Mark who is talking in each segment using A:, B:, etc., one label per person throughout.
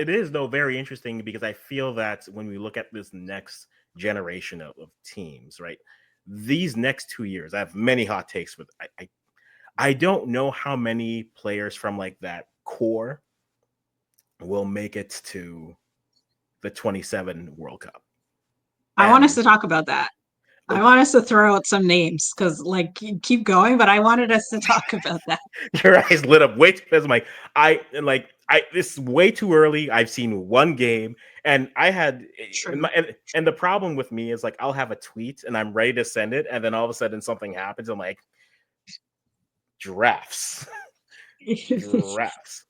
A: it is though very interesting because I feel that when we look at this next generation of teams, right? These next 2 years, I have many hot takes with. I don't know how many players from like that core will make it to the 27 World Cup.
B: I want us
A: And
B: to talk about that. I
A: oh,
B: want us to throw out some names because, like, keep going, but I wanted us to talk about that.
A: your eyes lit up way too fast. I'm like, this is way too early. I've seen one game, and I had,
B: True.
A: and the problem with me is like, I'll have a tweet and I'm ready to send it, and then all of a sudden something happens. I'm like, giraffes, giraffes.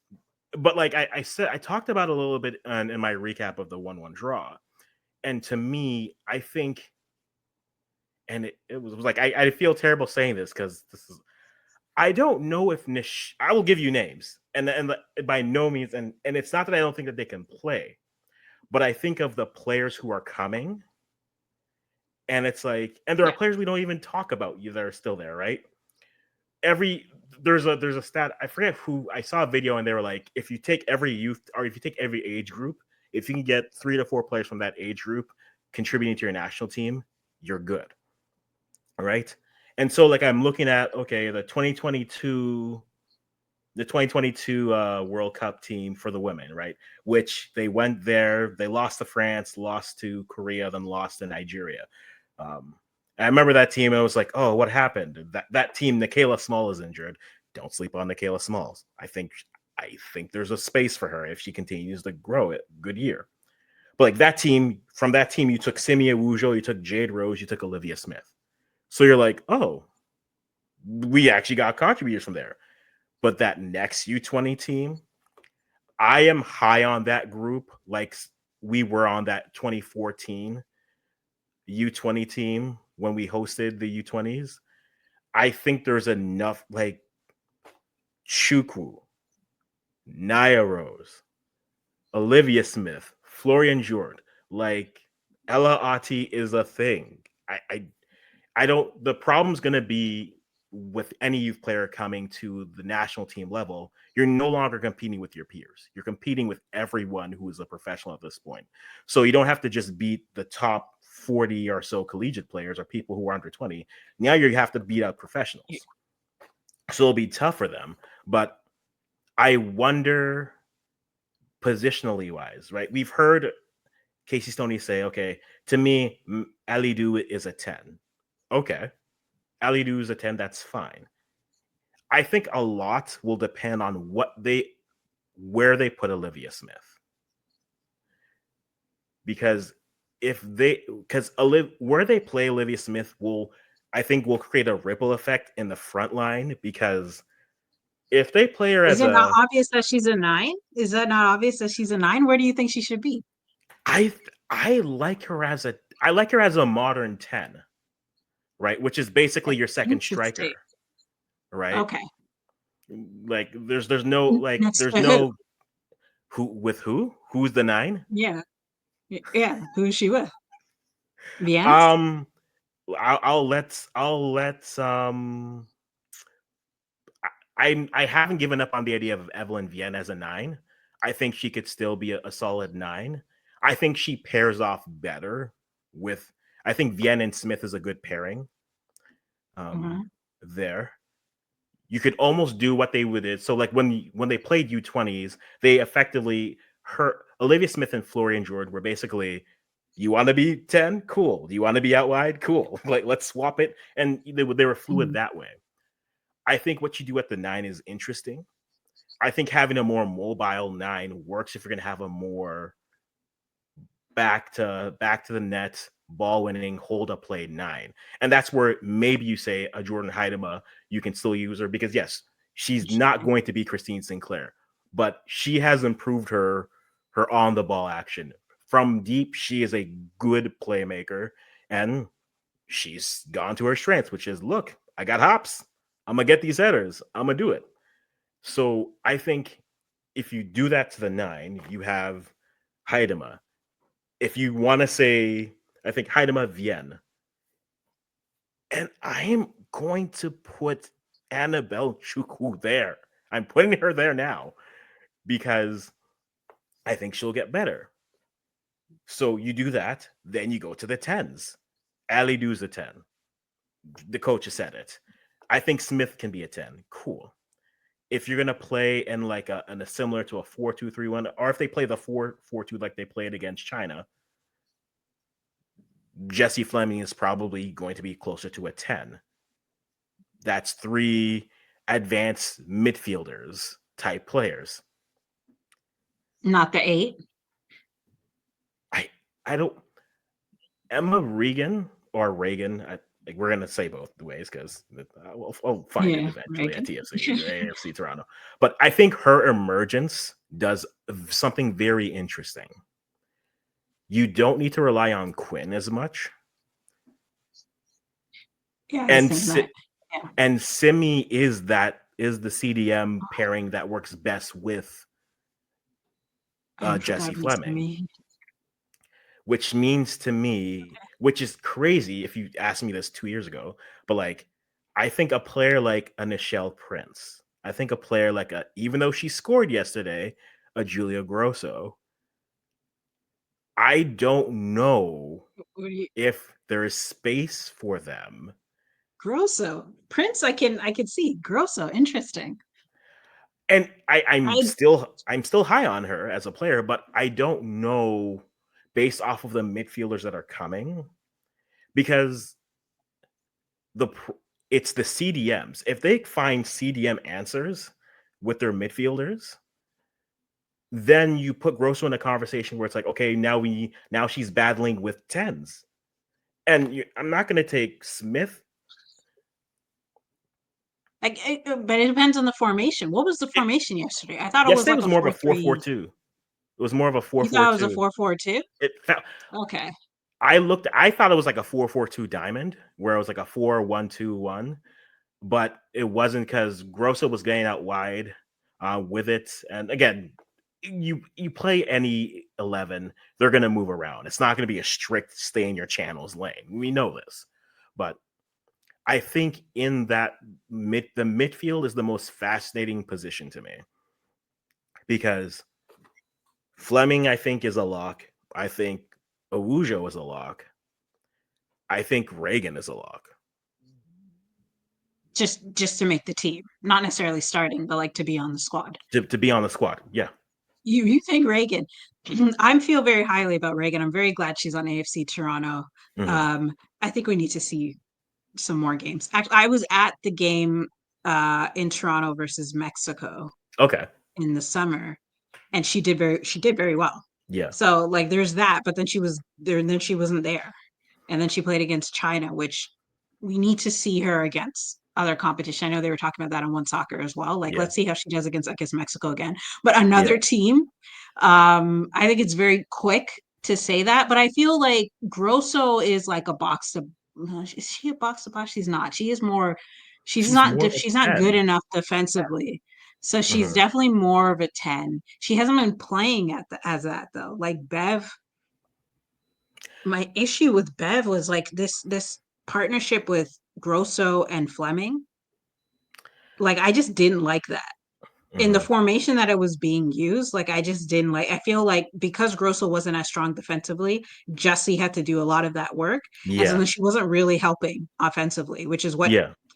A: But like I said, I talked about a little bit in my recap of the 1-1 draw, and to me, I think, and it was like I feel terrible saying this because this is I don't know if I will give you names, and by no means, and it's not that I don't think that they can play, but I think of the players who are coming, and it's like, and there are
B: Yeah.
A: players we don't even talk about that are still there, right? Every there's a stat, I forget who, I saw a video and they were like, if you take every youth or if you take every age group, if you can get 3 to 4 players from that age group contributing to your national team, you're good, right? And so like I'm looking at, okay, the 2022 World Cup team for the women, right? Which they went there, they lost to France, lost to Korea, then lost to Nigeria. Um, I remember that team, and I was like, "Oh, what happened?" That team, Michaela Small is injured. Don't sleep on Michaela Smalls. I think there's a space for her if she continues to grow it. Good year. But like that team, from that team, you took Simia Wujo, you took Jade Rose, you took Olivia Smith. So you're like, oh, we actually got contributors from there. But that next U20 team, I am high on that group, like we were on that 2014 U20 team when we hosted the U20s. I think there's enough, like Chukwu, Naya Rose, Olivia Smith, Florian Jord, like Ella Ati is a thing. I don't. The problem's going to be with any youth player coming to the national team level. You're no longer competing with your peers. You're competing with everyone who is a professional at this point. So you don't have to just beat the top 40 or so collegiate players or people who are under 20. Now you have to beat out professionals. So it'll be tough for them. But I wonder, positionally wise, right? We've heard Casey Stoney say, okay, to me, Alidu is a 10. Okay. Alidu is a 10, that's fine. I think a lot will depend on where they put Olivia Smith. Because where they play Olivia Smith I think will create a ripple effect in the front line, because if they play her
B: Is
A: as
B: it not
A: a
B: obvious that she's a nine? Is that not obvious that she's a nine? Where do you think she should be?
A: I like her as a modern 10, right? Which is basically your second
B: Interesting.
A: striker, right?
B: Okay.
A: Like
B: Next
A: there's
B: to who?
A: no who's the 9.
B: Yeah. Yeah. Who is she with? Vienna's?
A: um I'll let I haven't given up on the idea of Evelyn Vienne as a 9. I think she could still be a solid 9. I think she pairs off better with, I think Vienne and Smith is a good pairing.
B: Mm-hmm.
A: There you could almost do what they would did. So like when they played U20s, they effectively, her Olivia Smith and Florian Jordan were basically, you want to be 10, cool. Do you want to be out wide, cool. Like let's swap it, and they were fluid
B: Mm-hmm.
A: that way. I think what you do at the 9 is interesting. I think having a more mobile 9 works if you're going to have a more back to the net, ball winning, hold up play 9. And that's where maybe you say a Jordan Heidema, you can still use her, because yes, she's not going to be Christine Sinclair, but she has improved her on the ball action. From deep, she is a good playmaker, and she's gone to her strengths, which is, look, I got hops. I'm gonna get these headers. I'm gonna do it. So I think if you do that to the 9, you have Heidema. If you want to say, I think Heidema, Vienne. And I'm going to put Annabelle Chukwu there. I'm putting her there now because I think she'll get better. So you do that, then you go to the 10s. Ali do's a 10. The coach has said it. I think Smith can be a 10. Cool. If you're gonna play in like a similar to a 4-2-3-1, or if they play the 4-4-2 like they played against China, Jessie Fleming is probably going to be closer to a 10. That's 3 advanced midfielders type players.
B: Not the 8.
A: I don't. Emma Regan or Reagan. Like we're gonna say both ways because I'll find it eventually at TFC, AFC Toronto. But I think her emergence does something very interesting. You don't need to rely on Quinn as much.
B: Yeah,
A: and Simi is the CDM pairing that works best with Jessie Fleming. Which means to me, which is crazy if you asked me this 2 years ago, but like, I think a player like a Nichelle Prince, I think a player like even though she scored yesterday, a Julia Grosso, I don't know if there is space for them.
B: Grosso. Prince, I can see. Grosso, interesting.
A: And I'm still high on her as a player, but I don't know based off of the midfielders that are coming, because it's the CDMs. If they find CDM answers with their midfielders, then you put Grosso in a conversation where it's like, okay, now she's battling with 10s. And I'm not going to take Smith.
B: But it depends on the formation. What was the formation yesterday? I thought it was like
A: more of a 4-4-2. It was more of a 4-4-2.
B: You thought it was a 4-4-2?
A: Okay. I thought it was like a 4-4-2 diamond, where it was like a 4-1-2-1, but it wasn't, because Grosso was getting out wide with it. And again, you play any 11, they're going to move around. It's not going to be a strict stay in your channels lane. We know this. But I think in that the midfield is the most fascinating position to me, because Fleming, I think, is a lock. I think Awujo is a lock. I think Reagan is a lock.
B: Just to make the team, not necessarily starting, but like to be on the squad.
A: To be on the squad, yeah.
B: You think Reagan? I feel very highly about Reagan. I'm very glad she's on AFC Toronto.
A: Mm-hmm.
B: I think we need to see some more games. Actually, I was at the game in Toronto versus Mexico.
A: Okay.
B: In the summer, and she did very well.
A: Yeah.
B: So like there's that, but then she was there, and then she wasn't there, and then she played against China, which we need to see her against other competition. I know they were talking about that on One Soccer as well. Like, let's see how she does against Mexico again. But another team, I think it's very quick to say that, but I feel like Grosso is like a box to. Is she a box to box? She's not. She is more. She's not good enough defensively. So she's definitely more of a 10. She hasn't been playing as that though. Like Bev. My issue with Bev was like this partnership with Grosso and Fleming. Like I just didn't like that. In the formation that it was being used, like I just didn't like. I feel like because Grosso wasn't as strong defensively, Jessie had to do a lot of that work. And so then she wasn't really helping offensively, which is what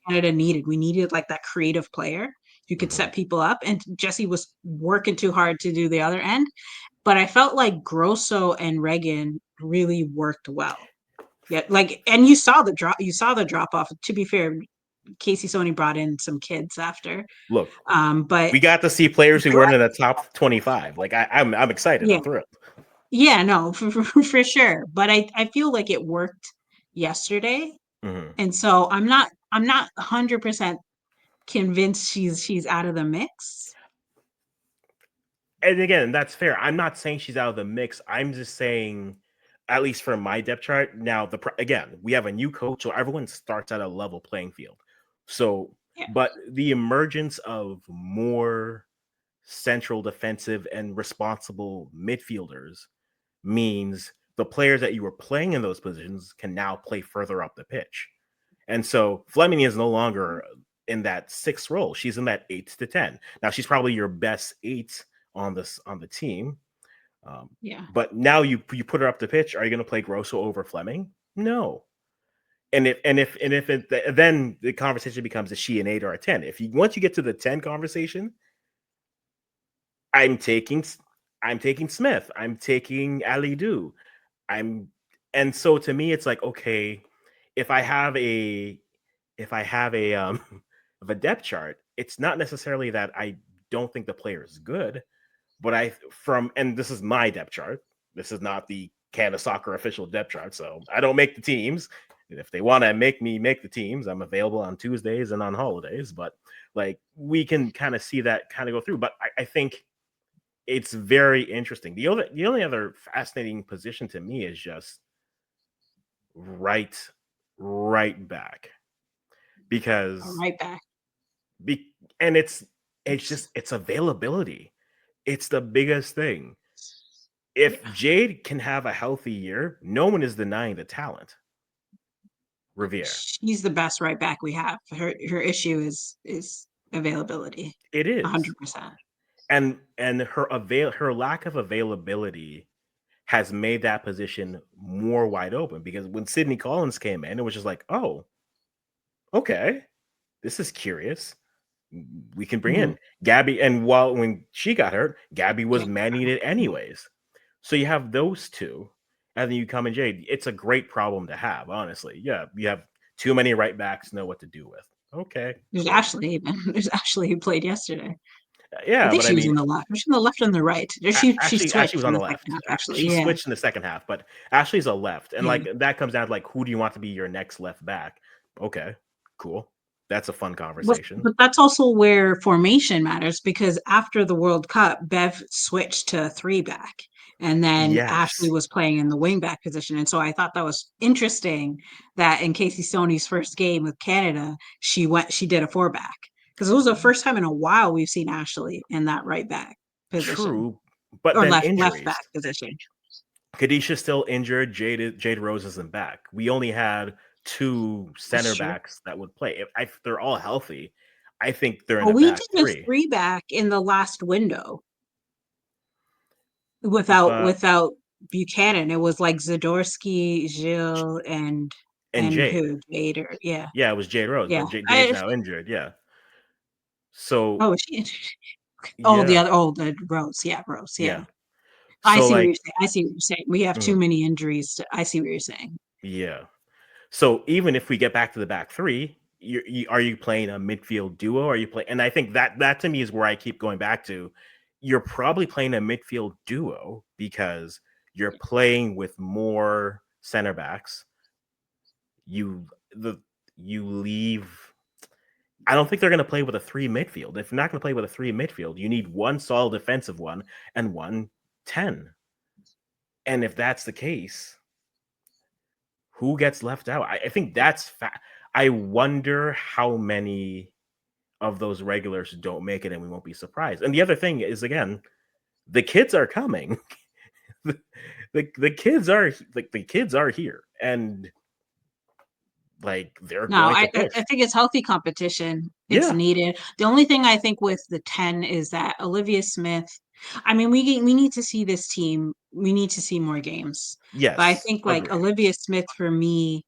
B: Canada needed. We needed like that creative player who could set people up, and Jessie was working too hard to do the other end. But I felt like Grosso and Reagan really worked well. Yeah, like, and you saw the drop off. To be fair, Casey Sony brought in some kids after.
A: Look,
B: but
A: we got to see players who weren't in the top 25. Like I'm excited.
B: Yeah.
A: I'm thrilled.
B: Yeah, no, for sure. But I feel like it worked yesterday, and so I'm not 100% convinced she's out of the mix.
A: And again, that's fair. I'm not saying she's out of the mix. I'm just saying, at least for my depth chart now, again, we have a new coach, so everyone starts at a level playing field. So, but the emergence of more central defensive and responsible midfielders means the players that you were playing in those positions can now play further up the pitch. And so Fleming is no longer in that 6 role. She's in that 8 to 10. Now she's probably your best 8 on the team.
B: Yeah.
A: But now you put her up the pitch. Are you going to play Grosso over Fleming? No. Then the conversation becomes, is she an 8 or a 10? If you once you get to the 10 conversation, I'm taking I'm taking Smith. I'm taking Ali Do. I'm and so to me it's like, okay, if I have a if I have a of a depth chart, it's not necessarily that I don't think the player is good, but and this is my depth chart. This is not the Canada Soccer official depth chart, so I don't make the teams. If they want to make me make the teams, I'm available on Tuesdays and on holidays. But like we can kind of see that kind of go through. But I think it's very interesting. The only other fascinating position to me is just right right back because
B: Right back.
A: and it's availability. It's the biggest thing.
B: Yeah.
A: If Jade can have a healthy year, no one is denying the talent. Riviere.
B: She's the best right back we have. Her issue is availability.
A: It is.
B: 100%.
A: And her lack of availability has made that position more wide open because when Sydney Collins came in, it was just like, oh, okay, this is curious. We can bring
B: Mhm.
A: in Gabby. And when she got hurt, Gabby was
B: Yeah.
A: manning it anyways. So you have those two, and then you come in Jade. It's a great problem to have, honestly. Yeah, you have too many right backs, know what to do with. Okay,
B: There's
A: cool.
B: Ashley even. There's Ashley who played yesterday. I
A: Yeah,
B: think
A: but I
B: she was
A: mean,
B: on the left. Was she on the left or on the right? Or she
A: Ashley was
B: switched
A: on
B: in
A: the
B: the second
A: left.
B: half, actually.
A: She
B: Yeah.
A: switched in the second half, but Ashley's a left, and
B: Yeah.
A: like that comes down to like who do you want to be your next left back? Okay, cool. That's a fun conversation.
B: But that's also where formation matters because after the World Cup, Bev switched to three back, and then Ashley
A: Yes,
B: was playing in the wing back position. And so I thought that was interesting that in Casey Stoney's first game with Canada, she did a four back because it was the first time in a while we've seen Ashley in that right back position
A: true. But
B: or
A: then
B: left
A: injuries.
B: back position.
A: Kadisha's still injured. Jade Rose isn't back. We only had two
B: That's
A: center
B: true.
A: backs that would play. If they're all healthy, I think they're in
B: Well,
A: a
B: we
A: back
B: did a
A: three.
B: three back in the last window
A: But
B: without Buchanan. It was like Zadorsky, Gilles,
A: and
B: and
A: Jade,
B: who? Jade yeah.
A: yeah, it was Jade Rose,
B: Yeah.
A: but Jade's now injured. Yeah, so
B: Oh, is she oh,
A: yeah,
B: the Rose. Yeah, Rose. Yeah.
A: yeah.
B: I
A: So
B: see what
A: like,
B: you're saying. I see what you're saying. We have too
A: mhm,
B: many injuries. I see what you're saying.
A: yeah. So even if we get back to the back three, are you playing a midfield duo? Are you playing? And I think that to me is where I keep going back to. You're probably playing a midfield duo because you're playing with more center backs. You the you leave. I don't think they're going to play with a three midfield. If you're not going to play with a three midfield, you need one solid defensive one and one 10. And if that's the case, who gets left out? I think I wonder how many of those regulars don't make it and we won't be surprised. And the other thing is, again, the kids are coming. The kids are the kids are here and like they're
B: No,
A: going to
B: I
A: push.
B: think it's healthy competition. It's
A: Yeah.
B: needed. The only thing I think with the 10 is that Olivia Smith, I mean, we need to see this team. We need to see more games. But I
A: Yes.
B: think like
A: Agreed.
B: Olivia Smith for me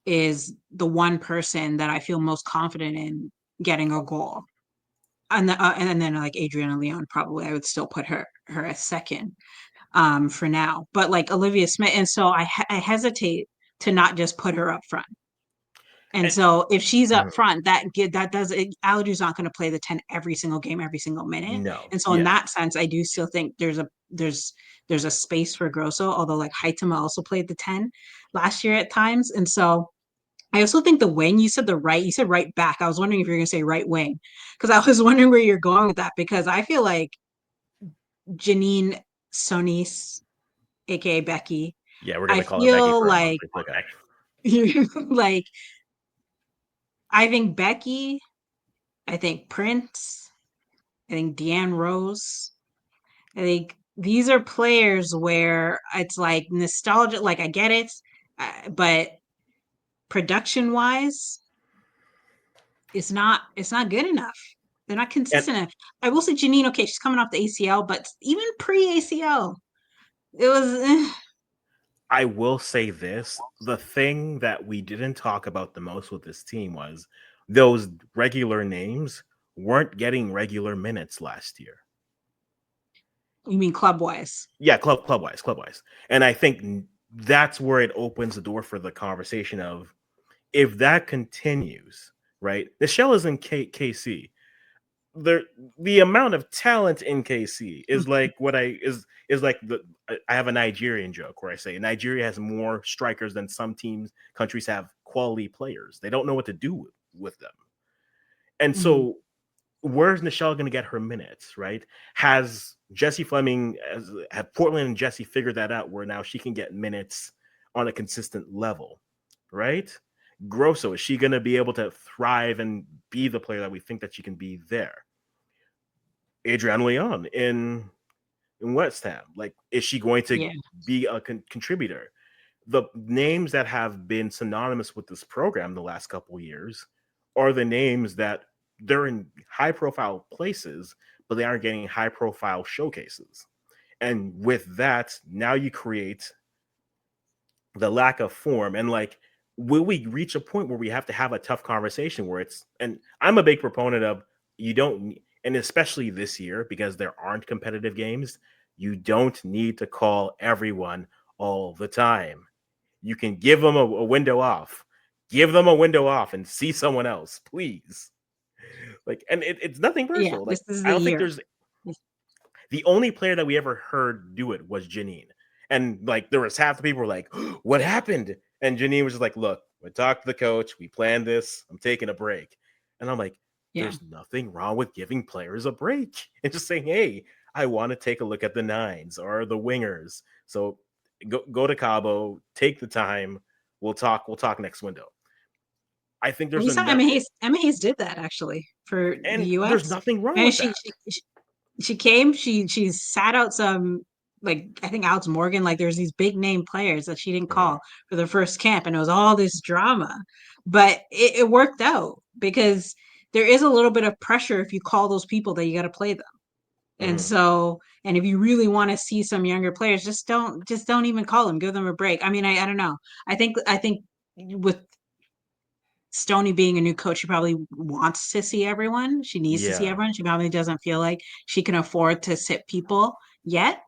B: is the one person that I feel most confident in getting a goal. And then like Adriana Leon, probably I would still put her as second for now. But like Olivia Smith, and so I hesitate to not just put her up front. And
A: And,
B: so if she's up
A: mhm.
B: front, that does it. Aladou's not going to play the 10 every single game, every single minute.
A: No.
B: And so in
A: Yeah.
B: that sense, I do still think there's a space for Grosso, although like Haitama also played the 10 last year at times. And so I also think the wing, you said right back. I was wondering if you're going to say right wing because I was wondering where you're going with that because I feel like Janine Sonis, aka Becky,
A: Yeah, we're
B: I
A: gonna call her Becky
B: feel
A: for a month.
B: like
A: It's okay.
B: like I think Becky, I think Prince, I think Deanne Rose. I think these are players where it's like nostalgia, like I get it, but production wise, it's not good enough. They're not
A: And
B: consistent enough. I will say Janine, okay, she's coming off the ACL, but even pre-ACL, It was
A: I will say this: the thing that we didn't talk about the most with this team was those regular names weren't getting regular minutes last year.
B: you mean club wise?
A: Yeah, club wise, and I think that's where it opens the door for the conversation of if that continues, right? Michelle is in KC. There, the amount of talent in KC is like what is like the I have a Nigerian joke where I say Nigeria has more strikers than some teams countries have quality players. They don't know what to do with them, and
B: Mhm.
A: so where's Nichelle going to get her minutes, right? Has Jesse Fleming, have Portland and Jesse figured that out where now she can get minutes on a consistent level, right? Grosso, is she going to be able to thrive and be the player that we think that she can be there? Adrienne Leon in West Ham, like, is she going to
B: Yeah.
A: be a contributor? The names that have been synonymous with this program the last couple of years are the names that they're in high profile places, but they aren't getting high profile showcases. And with that, now you create the lack of form. And like, will we reach a point where we have to have a tough conversation where it's, and I'm a big proponent of you don't, and especially this year, because there aren't competitive games, you don't need to call everyone all the time. You can give them a window off. Give them a window off and see someone else, please. Like, and it's nothing
B: Yeah,
A: personal. Like,
B: this is
A: I
B: the
A: don't think
B: year.
A: there's the only player that we ever heard do it was Janine. And like there was half the people were like, what happened? And Janine was just like, look, we talked to the coach, we planned this, I'm taking a break. And I'm like,
B: Yeah.
A: there's nothing wrong with giving players a break and just saying, hey, I want to take a look at the nines or the wingers. So go to Cabo, take the time. We'll talk next window. I think there's
B: We saw
A: enough,
B: Emma Hayes. Emma Hayes did that actually for the
A: and there's
B: US.
A: nothing wrong
B: And
A: with that.
B: she came, she sat out some, like I think Alex Morgan, like there's these big name players that she didn't
A: Mhm.
B: call for the first camp, and it was all this drama. But it worked out because there is a little bit of pressure if you call those people that you got to play them. And
A: Mhm.
B: so, and if you really want to see some younger players, just don't even call them. Give them a break. I mean, I don't know. I think with Stoney being a new coach, she probably wants to see everyone. She needs to see
A: Yeah.
B: everyone. She probably doesn't feel like she can afford to sit people yet.